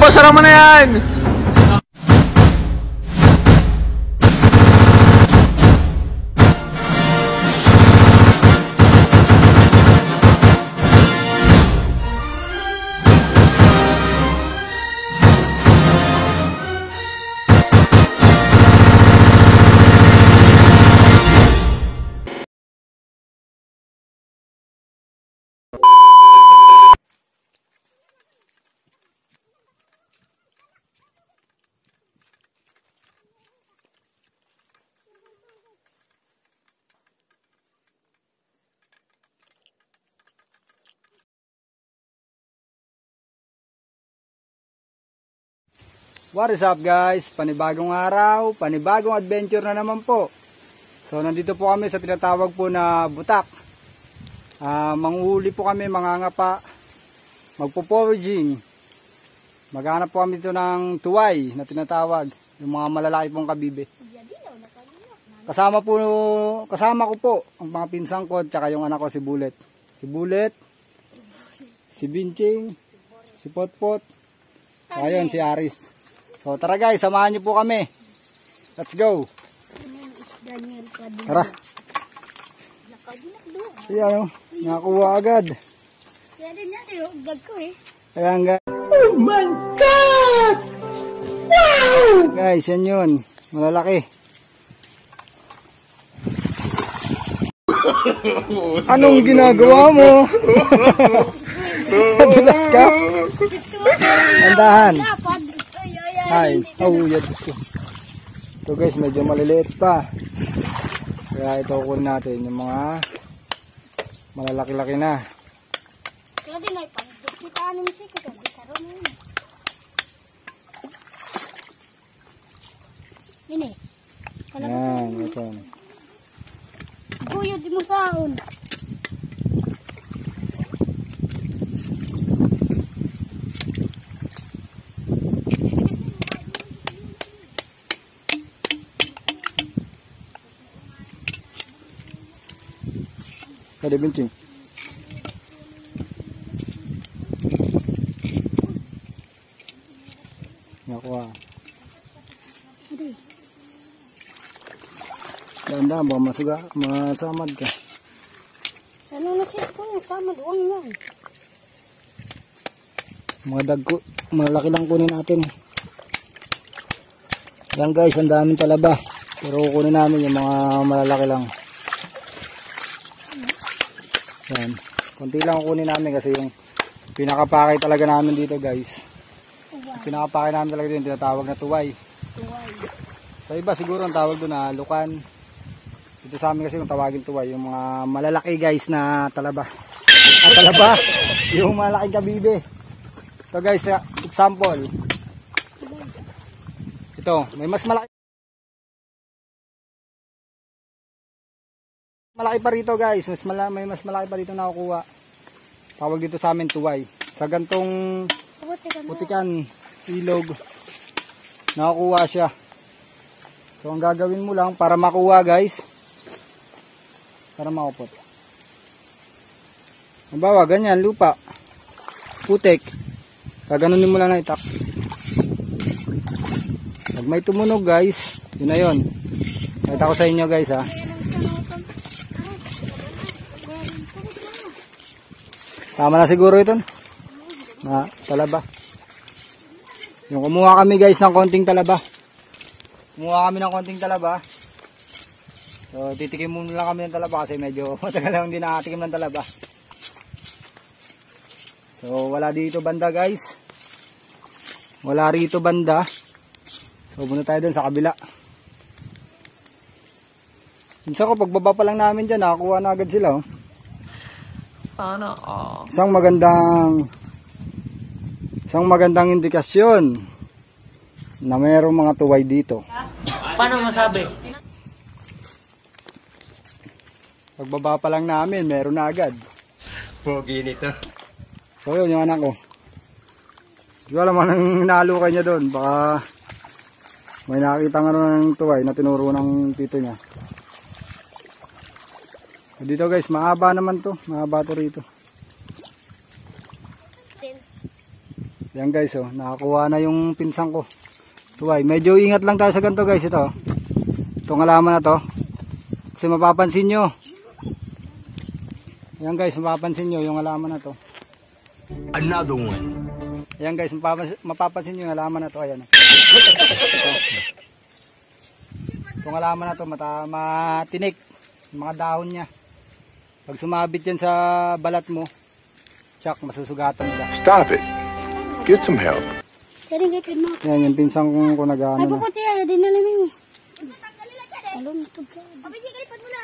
po, sara mo na yan! What is up guys? Panibagong araw, panibagong adventure na naman po. So nandito po kami sa tinatawag po na butak. Manghuli po kami, mangangapa, magpo-foraging. Maghanap po kami dito ng tuway na tinatawag, yung mga malalaki pong kabibe. Kasama ko po ang mga pinsang ko at saka yung anak ko si Bullet. Si Bullet, si Binching, si Potpot, ayun si Aris. So tara guys, samahan niyo po kami. Let's go. Tara. Ayan o, nakakuha agad. Ayan guys. Oh my God! Wow! Guys, yan yun. Malalaki. Anong ginagawa mo? Nadulas ka? Andahan. Ay, yan. Ito guys, medyo maliliit pa. Kaya ito kunin natin yung mga malalaki-laki na. Yan, ito. Kuyo, di mo sahon. Ada Binching. Nakuha. Dahan-dahan ba masamad ka? Ano na siya ko yung samad? Huwag yan. Mga dagko, malaki lang kunin natin. Yan guys, ang daming talaba. Pero kunin namin yung mga malalaki lang. Yan. Kunti lang kunin namin kasi yung pinakapakay talaga namin dito guys. Pinakapakay namin talaga dito yung tinatawag na tuway. Sa iba siguro ang tawag doon na lukan. Dito sa amin kasi yung tawagin tuway, yung mga malalaki guys na talaba. Talaba, yung malaking kabibe. Ito guys, example. Ito, may mas malaki. Malaki pa rito guys, may mas malaki pa rito nakukuha. Tawag dito sa amin tuway. Sa gantong putikan, ilog, nakukuha siya. So ang gagawin mo lang para makuha guys, para makupot. Halimbawa, ganyan, lupa, putik, gaganunin mo lang na itak. Pag may tumunog guys, yun na yun. Nakita ko sa inyo guys ha. Tama na siguro ito na talaba. Yung kumuha kami guys ng konting talaba. Kumuha kami ng konting talaba. So titikim muna lang kami ng talaba kasi medyo matagal lang hindi nakatikim ng talaba. So wala dito banda guys. Wala rito banda. So muna tayo dun sa kabila. Minsan ko pagbaba pa lang namin dyan, nakakuha na agad sila oh. Sana all. Isang magandang indikasyon na mayroong mga tuway dito. Paano masabi? Pagbaba pa lang namin, meron na agad. Pogi nito. So yun yung anak ko. Hindi ko alam anong inaalukay niya doon. Baka may nakakita nga ng tuway na tinuro ng tito niya. Dito guys, mahaba naman to. Mahaba to rito. Yan guys, oh, nakakuha na yung pinsan ko. Tuway, medyo ingat lang tayo sa ganito guys, ito. Itong halaman na to. Kasi mapapansin nyo. Yan guys, mapapansin nyo yung halaman na to. Another one. Yan guys, mapapansin nyo yung halaman na to. Ayan. Itong halaman na to, matinik. Yung mga dahon niya. Pag sumabit yan sa balat mo, tsak, masusugatan ka. Stop it. Get some help. Dari gapin mo. Yan, yung pinsan ko nag-ano Ay na. puputi ay din na namin. Alon to ka. Abi di kalipat mo na.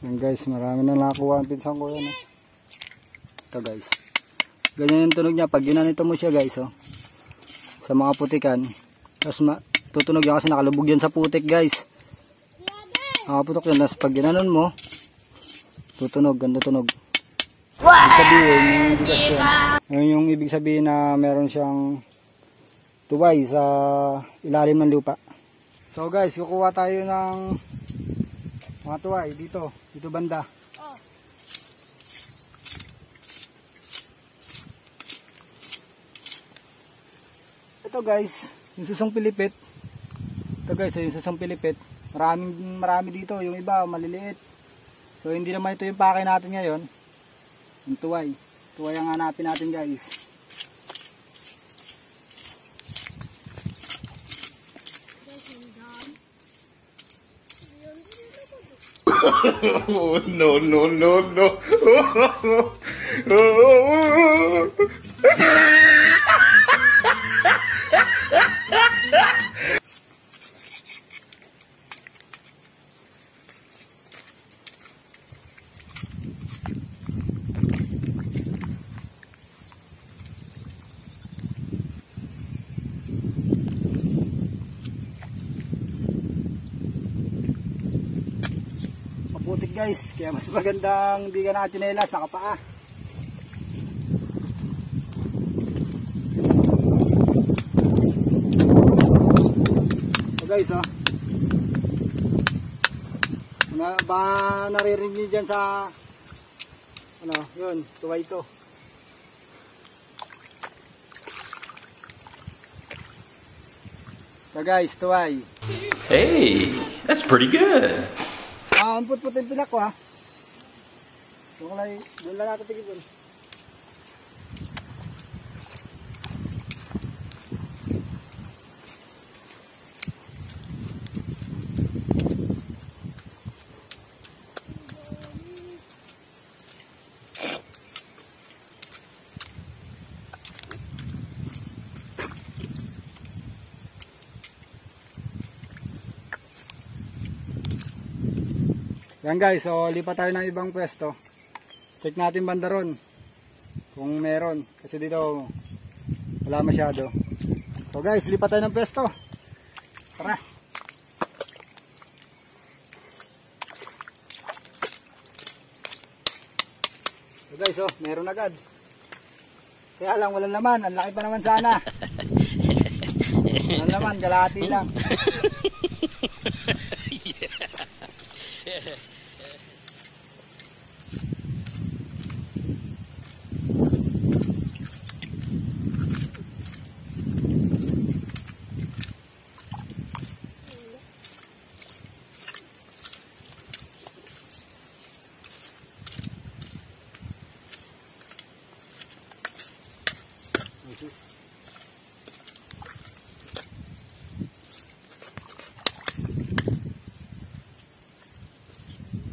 Yan guys, marami na nakakuha ang pinsan ko yan. Ito guys. Ganyan yung tunog niya. Pag ginanito mo siya guys, oh, sa mga putikan. Tapos tutunog yan kasi nakalubog yan sa putik guys. Nakaputok yan. Tapos pag ginanon mo, tutunog, ganda tunog. Ibig sabihin, yung bigas yan. Yun yung ibig sabihin na meron siyang tuway sa ilalim ng lupa. So guys, kukuha tayo ng mga tuway dito banda. Ito guys, yung susong pilipit. Ito guys, yung susong pilipit. Marami dito, yung iba maliliit. So hindi naman ito yung pake natin ngayon. Yung tuway. Tuway ang hanapin natin guys. Oh, no, no, no, no. Maputik guys, kaya mas magandang hindi ka nakatsinelas, nakapaa. So guys, oh. Ba naririnig niyo dyan sa ano, yun, tuway ito. So guys, tuway. Hey, that's pretty good. Ang put-put yung pinak ko ha. Doon lang natin tigil doon. Yan guys, so lipat tayo ng ibang pwesto. Check natin banda ron kung meron, kasi dito wala masyado. So guys, lipat tayo ng pwesto. Tara. So guys, oh, meron agad. Kaya lang, walang laman. Ang laki pa naman sana. Walang laman, kalahati lang.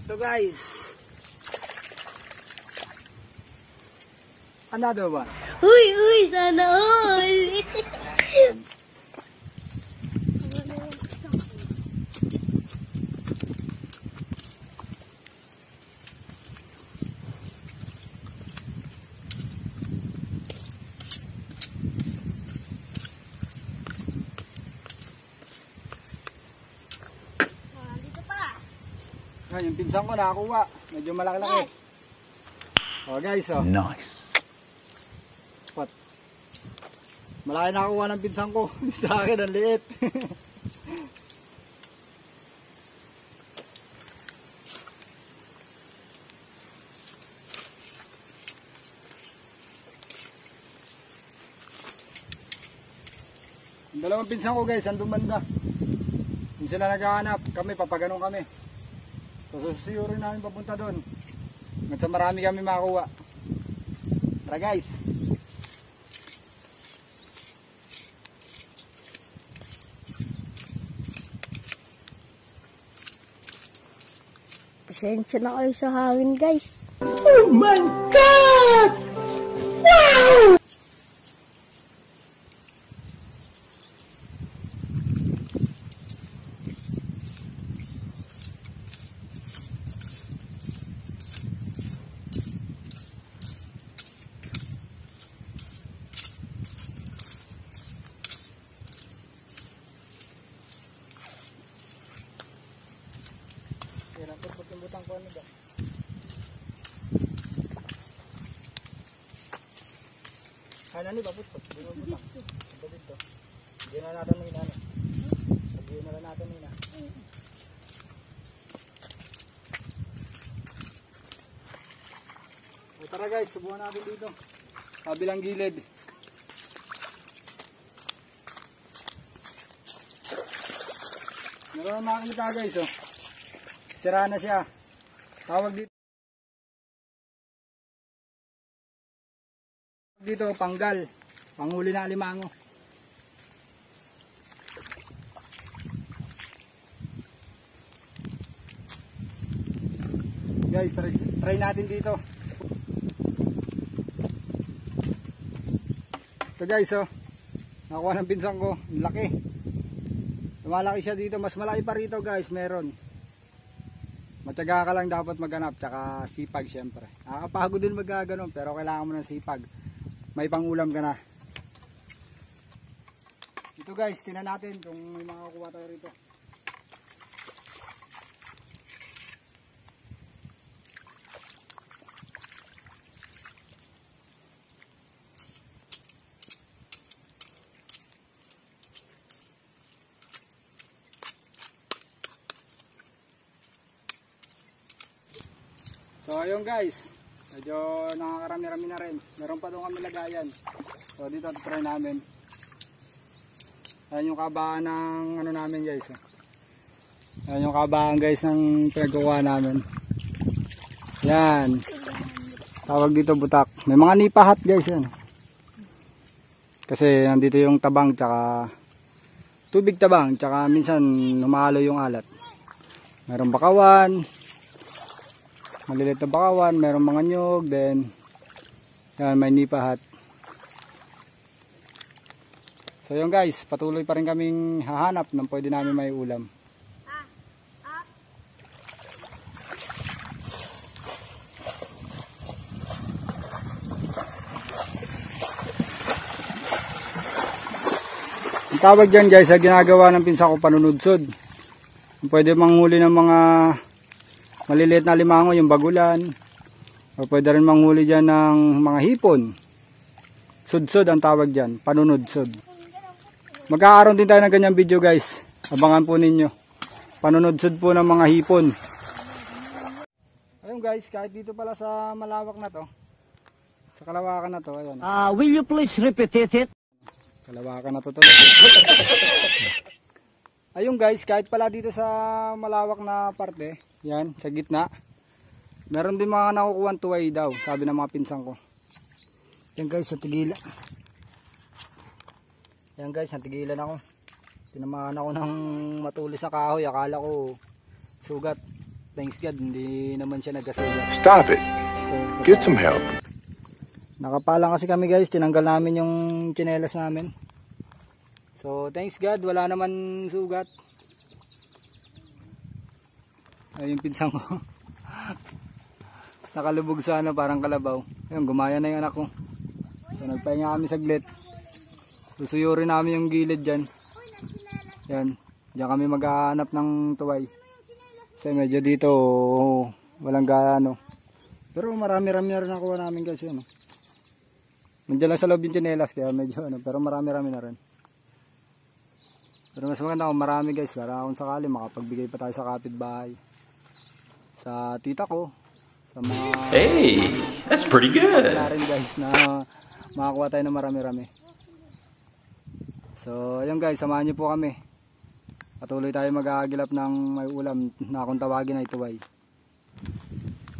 So guys, another one. Uy, sana all. Yung pinsan ko nakakuha. Medyo malaki-laki. Oh guys, oh. Nice. What? Malaki nakakuha ng pinsan ko. Sa akin, ang liit. Yung dalawang pinsan ko guys, andun banda. Hindi sila naghahanap. Kami, papaganon kami. So susuyurin namin papunta doon. At sa marami kami makuha. Tara guys. Pasensya na kayo sa hawin, guys. Ano ni babot po? Binubutang. Ito dito. Hindi na natin may inano. Sabihin na lang natin may ina. O tara guys, subukan natin dito. Kabilang gilid. Meron na makakita guys oh. Sira na siya. Tawag dito. Dito panggal, panghuli na alimango. Guys, try natin dito. Ito guys oh, nakuha ng pinsan ko, laki. Lumalaki siya dito, mas malaki pa rito guys, meron. Matyaga ka lang dapat maghanap, tsaka sipag syempre. Nakakapagod din magaganon, pero kailangan mo ng sipag. May pangulam ka na. Ito guys, tingnan natin kung may makakuha tayo rito. So ayun guys, medyo nakakarami-rami na rin. Meron pa doon kami lagayan. So dito try namin. Ayan yung kabaan ng ano namin guys. Ayan yung kabaan guys ng pinagkukuha namin. Yan. Tawag dito butak. May mga nipahat guys yan. Kasi nandito yung tabang tsaka tubig tabang tsaka minsan humahalo yung alat. Meron bakawan. Maliliit na bakawan, meron mga nyog, then yan, may nipahat. So yun guys, patuloy pa rin kaming hahanap ng pwede namin may ulam. Ang tawag dyan guys, sa ginagawa ng pinsa ko panunudsod. Pwede manghuli ng mga maliliit na limango, yung bagulan. O pwede rin manghuli dyan ng mga hipon. Sudsod ang tawag dyan, panunudsod. Magkakaroon din tayo ng ganyang video guys. Abangan po ninyo. Panunudsod po ng mga hipon. Ayun guys, kahit dito pala sa malawak na to. Sa kalawakan na to, ayun. Will you please repeat it? Kalawakan na to tuloy. Ayun guys, kahit pala dito sa malawak na parte, yan, sa gitna. Meron din mga nakukuha tuway daw, sabi ng mga pinsan ko. Yan guys, sa tigilan. Yan guys, sa tigilan ako. Tinamaan ako ng matulis na kahoy. Akala ko sugat. Thanks God, hindi naman siya nagkasugat. Stop it. Get some help. Nakapalang kasi kami guys, tinanggal namin yung tsinelas namin. So thanks God, wala naman sugat. Ay, yung pinsang ko. Nakalubog sa ano, parang kalabaw. Ayun, gumaya na yung anak ko. So nagpahinga kami saglit. Susuyurin namin yung gilid dyan. Yan, diyan kami maghahanap ng tuway. Kasi medyo dito walang gaano. Pero marami-rami na rin nakuha namin kasi ano. Nandiyan lang sa loob yung tsinelas kaya medyo ano, pero marami-rami na rin. Pero mas maganda kung marami guys, para kung sakali makapagbigay pa tayo sa kapitbahay. Sa tita ko, sa mga... Hey, that's pretty good. Wala rin guys na makakuha tayo ng marami-rami. So ayun guys, samahan niyo po kami. Patuloy tayo mag-aagilap ng may ulam na kung tawagin ay tuway.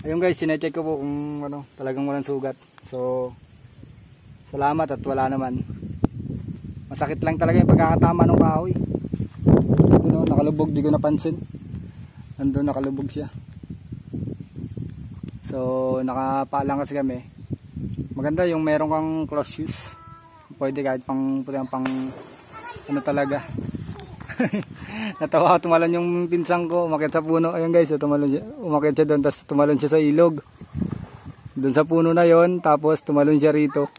Ayun guys, sinecheck ko po kung talagang walang sugat. So salamat at wala naman. Masakit lang talaga yung pagkakatama ng kahoy. Nakalubog, di ko napansin. Nandun nakalubog siya. So nakapalang kasi kami. Maganda yung meron kang close shoes. Pwede kahit pang talaga. Natawa ako, tumalon yung pinsang ko, umakyat sa puno. Ayun guys, tumalon siya. Umakyat siya doon, tapos tumalon siya sa ilog. Doon sa puno na yon, tapos tumalon siya rito.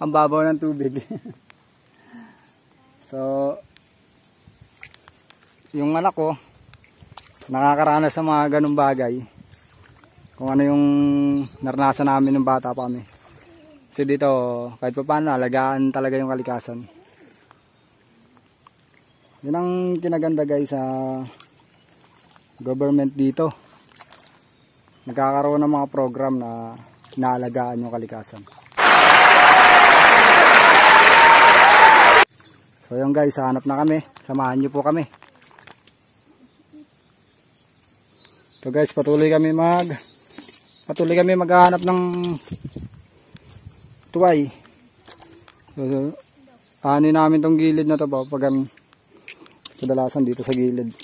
Ang babaw ng tubig. So yung anak ko nakakaranas sa mga ganung bagay. Kung ano yung naranasan namin ng bata pa kami. Kasi dito kahit pa paano alagaan talaga yung kalikasan. Yun ang kinaganda guys sa government dito. Nagkakaroon ng mga program na inaalagaan yung kalikasan. So yun guys, hanap na kami. Samahan nyo po kami. So guys, patuloy kami maghahanap ng tuway. So, ani namin tong gilid na to ba pag kadalasan dito sa gilid.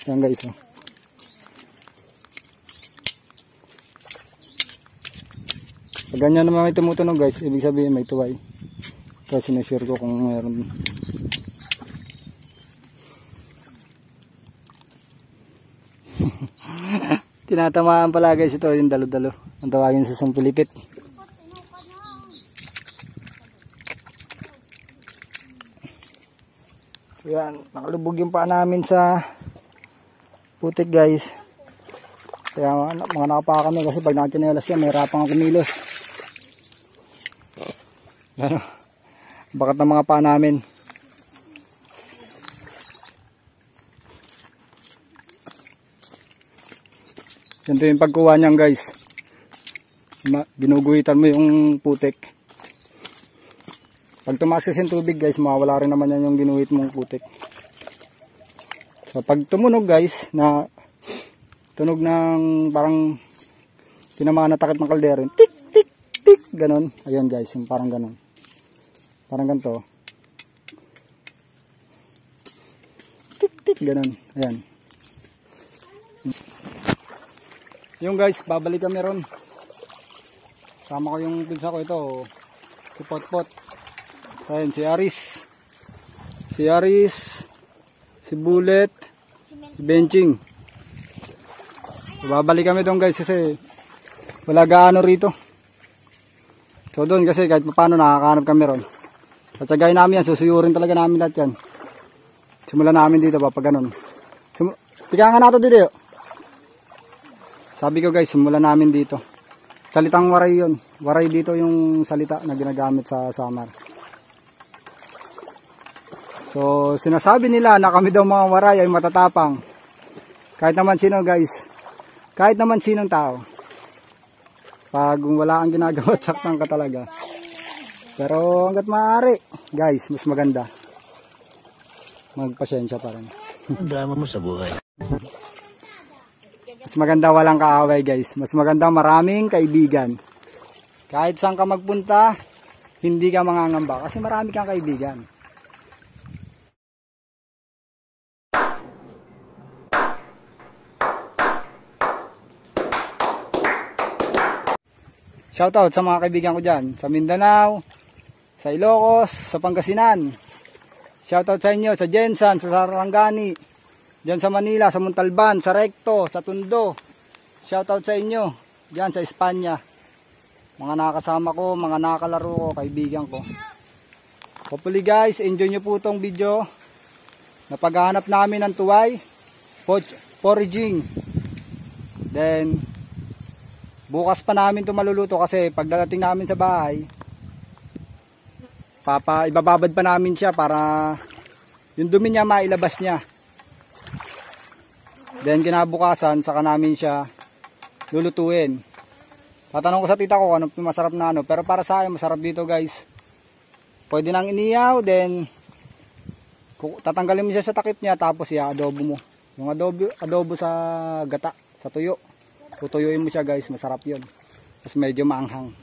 Yan guys. Pag ganyan naman may tumutunog guys, ibig sabihin may tuway. Kasi sinashare ko kung meron. Tinatamaan pala guys ito yung dalo-dalo. Ang tawagin sa sumpilipit. So yan, nakalubog yung paa namin sa putik guys. Kaya mga nakapaka kami kasi pag nakachinelas yan, may rapang kumilos. Ano? Bakat ng mga paa namin. Ganito yung pagkuha niyan guys. Ginuguhitan mo yung putik. Pag tumaas kasi yung tubig guys, mawawala rin naman yan yung ginuhit mong putik. So pag tumunog guys, na tunog ng parang tinamaan na takip ng kaldero, tik tik tik, ganon. Ayan guys, yung parang ganon. Parang ganito. Tik tik, ganon. Ayan. Yung guys, babalik kami ron. Sama ko yung pinsa ko ito. Si Potpot. Ayan, si Aris. Si Bullet. Si Benching. So, babalik kami doon guys kasi wala gaano rito. So doon kasi kahit paano nakakahanap kami ron. At sagay namin yan, susuyurin talaga namin lahat yan. Simulan namin dito ba pag ganun. Tigangan nato dito yun. Sabi ko guys, simulan namin dito. Salitang waray yun. Waray dito yung salita na ginagamit sa Samar. So sinasabi nila na kami daw mga waray ay matatapang. Kahit naman sino guys. Kahit naman sinong tao. Pag wala kang ginagawa, saktan ka talaga. Pero hanggat maaari, guys, mas maganda. Magpasensya pa rin. Ang drama mo sa buhay. Mas maganda walang kaaway guys. Mas maganda maraming kaibigan. Kahit saan ka magpunta, hindi ka mangangamba. Kasi marami kang kaibigan. Shoutout sa mga kaibigan ko dyan. Sa Mindanao, sa Ilocos, sa Pangasinan. Shoutout sa inyo, sa Jensan, sa Sarangani. Diyan sa Manila, sa Montalban, sa Recto, sa Tondo. Shoutout sa inyo. Diyan sa Espanya. Mga nakakasama ko, mga nakakalaro ko, kaibigan ko. Hopefully guys, enjoy nyo po itong video. Napaghahanap namin ng tuway. Foraging. Then, bukas pa namin ito maluluto kasi pagdating namin sa bahay, ibababad pa namin siya para yung dumi niya mailabas niya. Then kinabukasan saka namin siya lulutuin. Tatanong ko sa tita ko anong masarap na ano, pero para sa akin masarap dito guys pwede nang iniyaw, then tatanggalin mo siya sa takip niya, tapos i-adobo mo. Yung adobo sa gata, sa tuyo. Tutuyuin mo siya guys, masarap yun. Tapos medyo maanghang.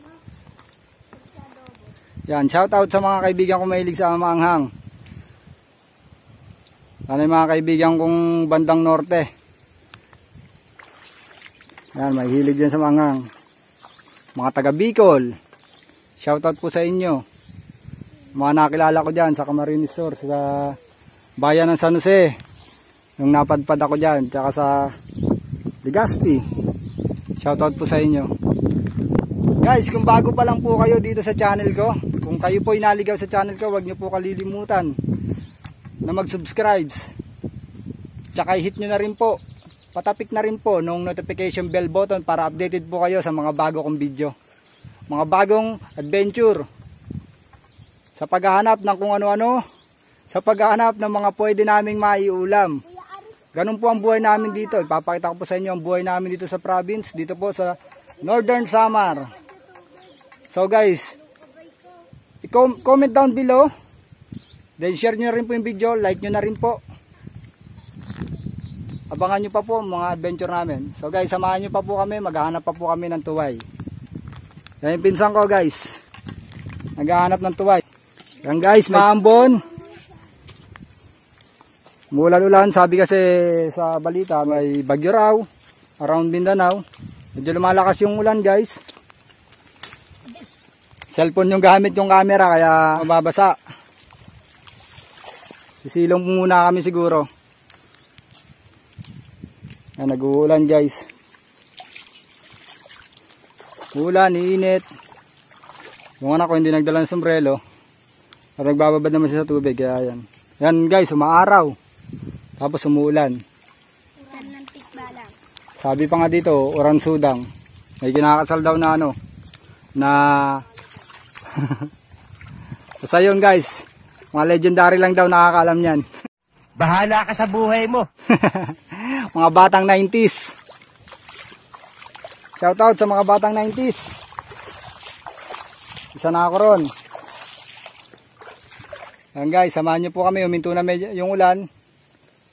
Yan, shout out sa mga kaibigan ko mahilig sa maanghang. Ano yung mga kaibigan kong bandang norte. Yan, may hilig dyan sa maanghang. Mga taga Bicol, shout out po sa inyo. Mga nakilala ko dyan sa Camarines Sur, sa bayan ng San Jose. Yung napadpad ako dyan, tsaka sa Legazpi. Shout out po sa inyo. Guys, kung bago pa lang po kayo dito sa channel ko, kung kayo po inaligaw sa channel ko, huwag nyo po kalilimutan na mag-subscribe. Tsaka i-hit nyo na rin po, patapik na rin po nung notification bell button para updated po kayo sa mga bago kong video. Mga bagong adventure. Sa paghahanap ng kung ano-ano, sa paghahanap ng mga pwede naming maiulam. Ganun po ang buhay namin dito. Ipapakita ko po sa inyo ang buhay namin dito sa province, dito po sa Northern Samar. So guys, comment down below. Then share nyo rin po yung video, like nyo na rin po. Abangan nyo pa po mga adventure namin. So guys, samahan nyo pa po kami, maghahanap pa po kami ng tuway. Yan yung pinsan ko guys, naghahanap ng tuway. Yan guys, maambon. Mulan-ulan, sabi kasi sa balita may bagyo raw around Mindanao. Medyo lumalakas yung ulan guys. Cellphone yung gamit yung camera kaya mababasa. Sisilong muna kami siguro. Yan, nag-uulan guys. Ulan, iinit. Yung anak ko hindi nagdala ng sombrero. Pero nagbababad naman siya sa tubig kaya yan. Yan guys, umaaraw. Tapos umuulan. Sabi pa nga dito, Orang Sudang. May kinakasal daw na ano, na basta yun guys, mga legendary lang daw nakakaalam yan. Bahala ka sa buhay mo. Mga batang 90s. Shout out sa mga batang 90s. Isa na ako ron. Yan guys, samahan nyo po kami, huminto na medyo yung ulan.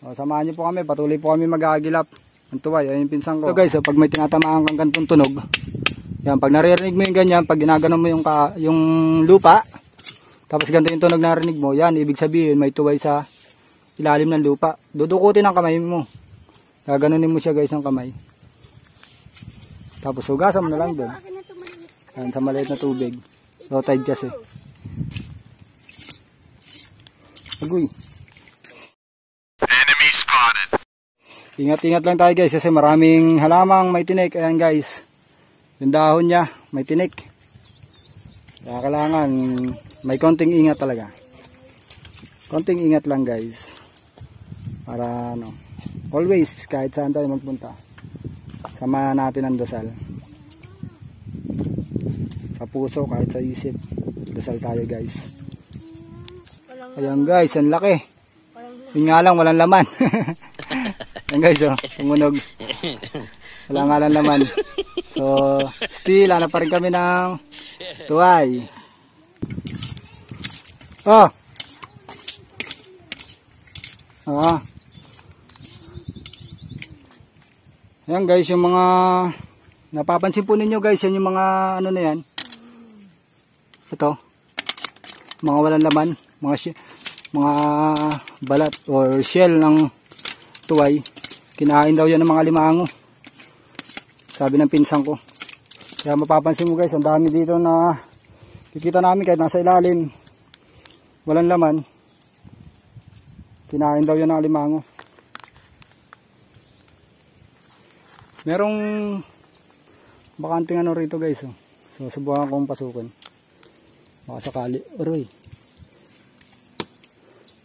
O, samahan nyo po kami, patuloy po kami mag-aagilap ng tuway. Ayun yung pinsan ko. So guys, pag may tinatamaan kang gantong tunog, yan, pag naririnig mo yung ganyan, pag ginaganon mo yung lupa, tapos ganito yung tunog narinig mo, yan, ibig sabihin may tuway sa ilalim ng lupa. Dudukutin ang kamay mo. Gaganunin mo siya guys ng kamay. Tapos hugasan mo na lang doon. Yan, sa maliit na tubig. Low tide kasi. Agoy. Enemy spotted. Ingat-ingat lang tayo guys kasi maraming halamang may tinik. Ayan guys, yung dahon niya may tinik. Kaya kailangan may konting ingat talaga. Konting ingat lang guys. Para ano, always kahit saan tayo magpunta, sama natin ang dasal. Sa puso kahit sa isip, dasal tayo guys. Ayan guys, ang laki. Yun nga lang, walang laman. Ayan guys, oh, tumunog. Wala nga lang laman. So, still, hanap pa rin kami ng tuway. Oh! Ah. Ayan guys, yung mga napapansin po ninyo guys, yan yung mga ano na yan. Ito. Mga walang laman. Mga balat or shell ng tuway. Kinain daw yan ng mga limango. Sabi ng pinsan ko. Kaya mapapansin mo guys, ang dami dito na kikita namin kahit nasa ilalim. Walang laman. Kinain daw yan ng limango. Merong bakanting ano rito guys. Oh. So subukan kong pasukin. Baka sakali. Aroy.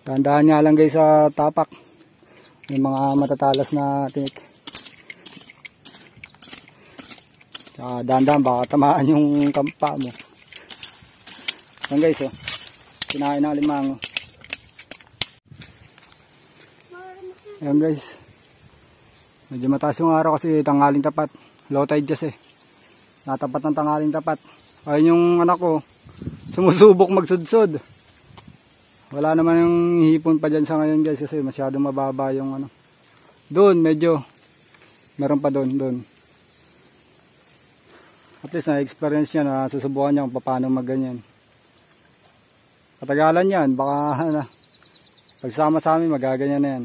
Dahan-dahan nga lang guys sa tapak. May mga matatalas na tinik. Dahan-dahan baka tamaan yung kampa mo. Yan guys oh. Kinain ng limango. Yan guys. Medyo mataas yung araw kasi tanghaling tapat. Low tide kasi. Natapat ng tanghaling tapat. Ayun yung anak ko. Sumusubok magsudsod. Wala naman yung hipon pa dyan sa ngayon guys kasi masyadong mababa yung ano. Doon medyo meron pa doon. At least na-experience niya na susubukan niya kung paano magganyan. Katagalan yan, baka pagsama sa amin magaganyan na yan.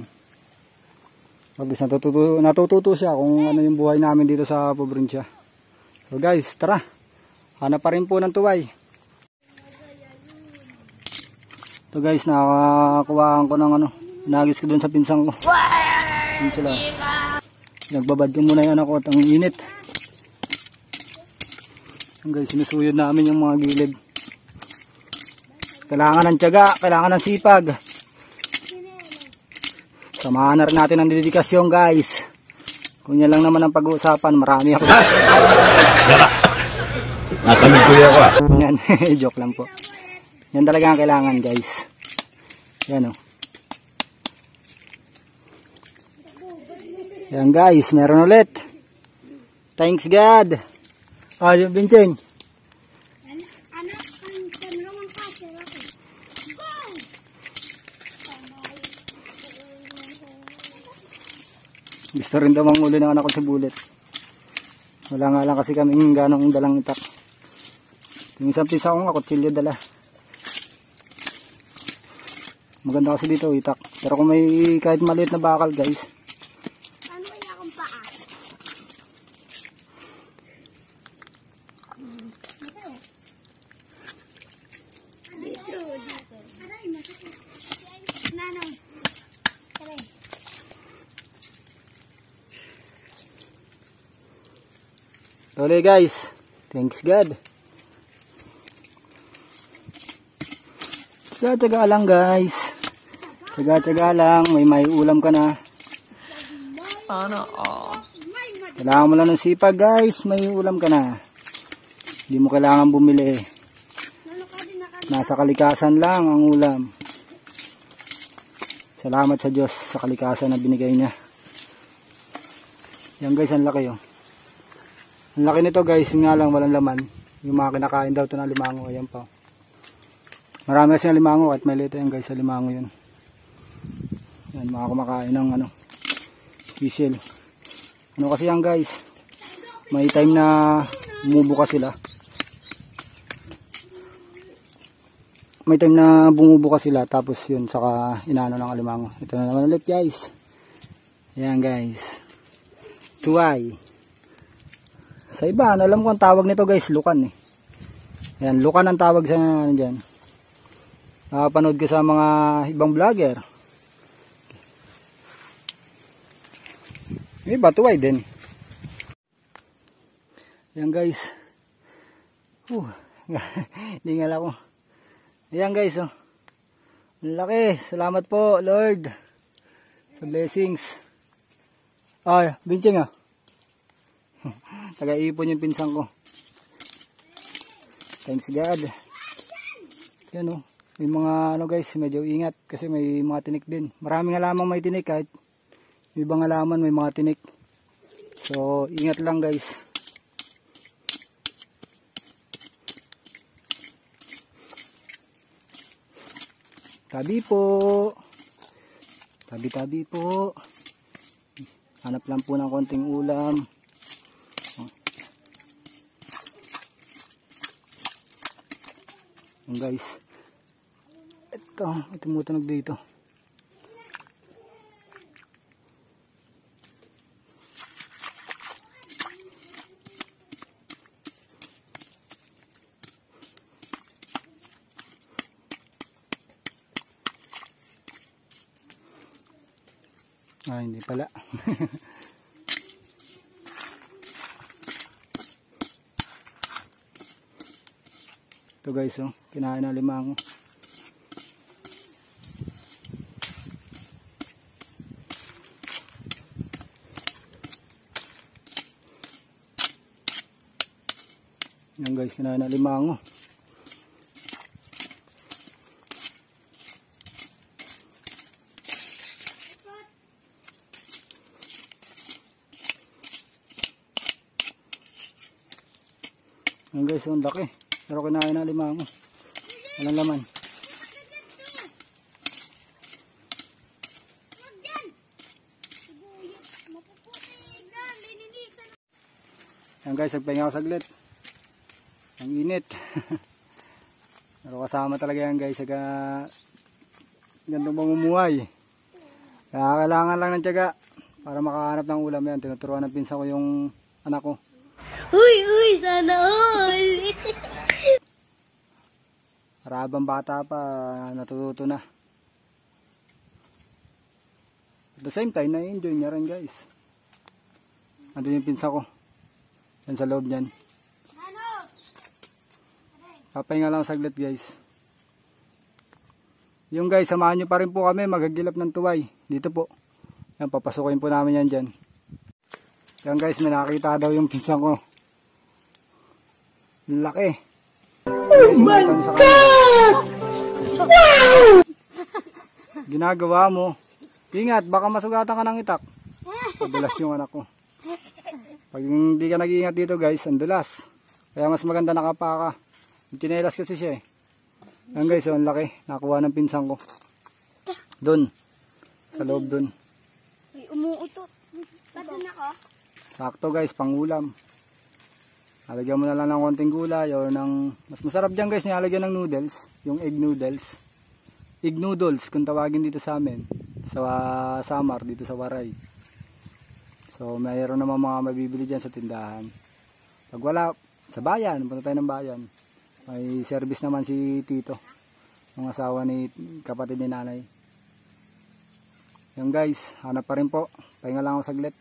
At least natututo siya kung ano yung buhay namin dito sa probinsya. So guys, tara. Hanap pa rin po ng tuway. So guys, nakakuhaan ko ng nagis ko dun sa pinsang ko. Yun sila. Nagbabad ko muna yan ako at ang init. Guys, sinusuyod namin yung mga gilid. Kailangan ng tiyaga, kailangan ng sipag. Samahan na rin natin ang dedikasyon guys. Kung yan lang naman ang pag-uusapan, marami ako. Nasamig ko yan ko ah. Yan, joke lang po. Yan talaga ang kailangan guys. Yan o. Yan guys, meron ulit. Thanks God. Yung Bincheng. Anak, ang tanong ang kasi. Go! Gusto rin daw manghuli ng anak ko sa bulit. Wala nga lang kasi kaming ganong dalang itak. Yung isang pisa kong kutsilyo dala. Maganda kasi dito itak. Pero kung may kahit maliit na bakal guys. Ano kaya akong paa? Dito. Aray, masakit. Nanong. Aray. Tuloy guys. Thanks God. Tsaga lang guys. Tsaga lang. May ulam ka na. Sana all. Kailangan mo lang ng sipag guys. May ulam ka na. Hindi mo kailangan bumili. Nasa kalikasan lang ang ulam. Salamat sa Diyos sa kalikasan na binigay niya. Yan guys, ang laki oh. Ang laki nito guys, yung nga lang walang laman. Yung mga kinakain daw ito na limango. Ayan pa. Marami kasi na limango at may lito yan guys sa limango yun. Yan, mga kumakain ng fisil. Ano kasi yan guys, may time na bumubuka sila. May time na bumubuka sila tapos yun saka inaano ng alimango. Ito na naman ulit guys. Ayan guys. Tuway. Sa iba, alam ko ang tawag nito guys, lukan eh. Ayan, lukan ang tawag sa dyan. Nakapanood ko sa mga ibang vlogger. May iba, tuway din. Ayan guys. Hindi nga lang ako. Ayan guys, oh. Ang laki. Salamat po, Lord. Sa blessings. Bincheng ah. Taga-ipon yung pinsang ko. Thanks God. Yan oh. May mga guys, medyo ingat kasi may mga tinik din. Maraming halamang may tinik kahit may ibang halaman may mga tinik. So, ingat lang guys. Tabi po. Tabi-tabi po. Hanap lang po ng konting ulam. Yan guys. Ito tumutunog dito. Hindi pala. Ito guys, oh, kinain na limango. Yan guys, kinain na limango. Yan guys, ang laki. Pero kinain na limango. Walang laman. Yan guys, nagpahinga ako saglit. Ang init. Pero kasama talaga yan guys, saka ganitong mamumuhay. Kaya kailangan lang ng tiyaga para makahanap ng ulam yan. Tinuturuan ng pinsan ko yung anak ko. Uy, sana all. Para habang bata pa, natututo na. At the same time, na-enjoy niya rin guys. Andun yung pinsan ko. Yan sa loob niyan. Papahinga lang saglit guys. Yung guys, samahan nyo pa rin po kami maghagilap ng tuway. Dito po. Yan, papasukin po namin yan dyan. Yan guys, may nakita daw yung pinsan ko. Laki. Oh my God! Wow! Ginagawa mo. Ingat, baka masugatan ka ng itak. Padulas yung anak ko. Pag hindi ka nag-iingat dito guys, andulas. Kaya mas maganda nakapaka. Tinelas kasi siya eh. Yan guys, ang laki. Nakuha ng pinsan ko. Doon. Sa loob doon. Umuutot. Doon ako. Sakto guys, pangulam. Nalagyan mo na lang ng konting gulay or ng... Mas masarap dyan guys, nilalagyan ng noodles. Yung egg noodles. Egg noodles kung tawagin dito sa amin. Sa Samar, dito sa Waray. So mayroon naman mga mabibili dyan sa tindahan. Pag wala, sa bayan. Punta tayo ng bayan. May service naman si Tito. Yung asawa ni kapatid ni nanay. Yan guys, hanap pa rin po. Pahinga lang ako saglit.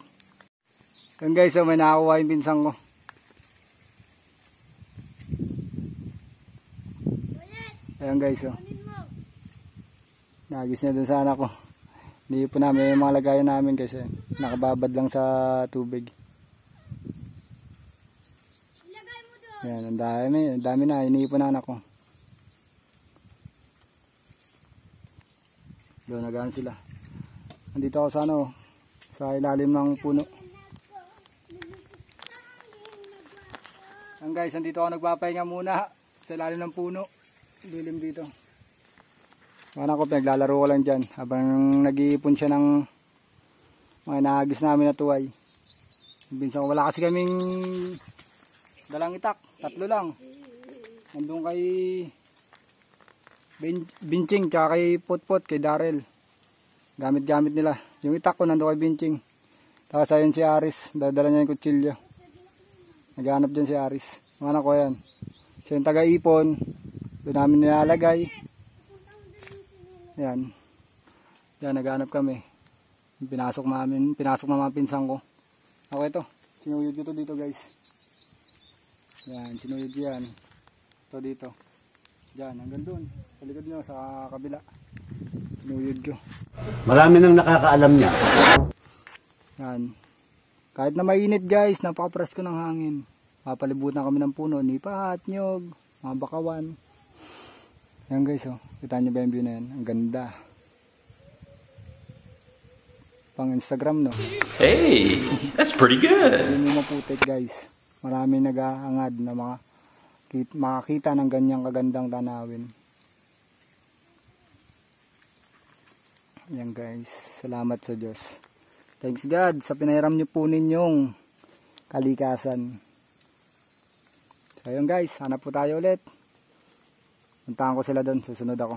Yan guys, so may nakakuha yung pinsang ko. Ayan guys, oh. Nagis na dun sa anak ko. Hindi po namin yung mga lagayan namin kasi nakababad lang sa tubig. Ayan, ang dami na, iniipon na anak ko. Doon, nagaan sila. Andito ako sa sa ilalim ng puno. Ayan guys, andito ako nagpapahinga muna sa ilalim ng puno. Dilim dito. Anak ko, pinaglalaro ko lang dyan habang nag-iipon siya ng mga inahagis namin na tuway. Binsan ko, wala kasi kaming dalang itak, 3 lang. Nandun kay Binching tsaka kay Potpot, kay Darrell. Gamit-gamit nila. Yung itak ko nandun kay Binching. Tapos ayun si Aris, dadala niya yung kutsilyo. Naghanap dyan si Aris. Anak ko yan. Siya yung taga-ipon. Doon namin nilalagay. Yan. Yan, naghanap kami. Pinasok namin mga pinsan ko. Ako ito. Sinuyod ko ito dito guys. Yan, sinuyod ko yan. Ito dito. Yan, hanggang doon. Sa likod nyo, sa kabila. Sinuyod ko. Marami nang nakakaalam niya. Yan. Kahit na mainit guys, napaka-presko ng hangin. Papalibutan kami ng puno. Nipat, nyog, mga bakawan. Yan guys, oh. Kita nyo ba yung view na yan? Ang ganda. Pang Instagram, no? Hey, that's pretty good. Yun yung maputik guys. Marami nag-aangad na makakita ng ganyang kagandang tanawin. Yan guys. Salamat sa Diyos. Thanks God sa pinahiram nyo po ninyong kalikasan. So yun guys, hanap po tayo ulit. Puntahan ko sila doon, susunod ako.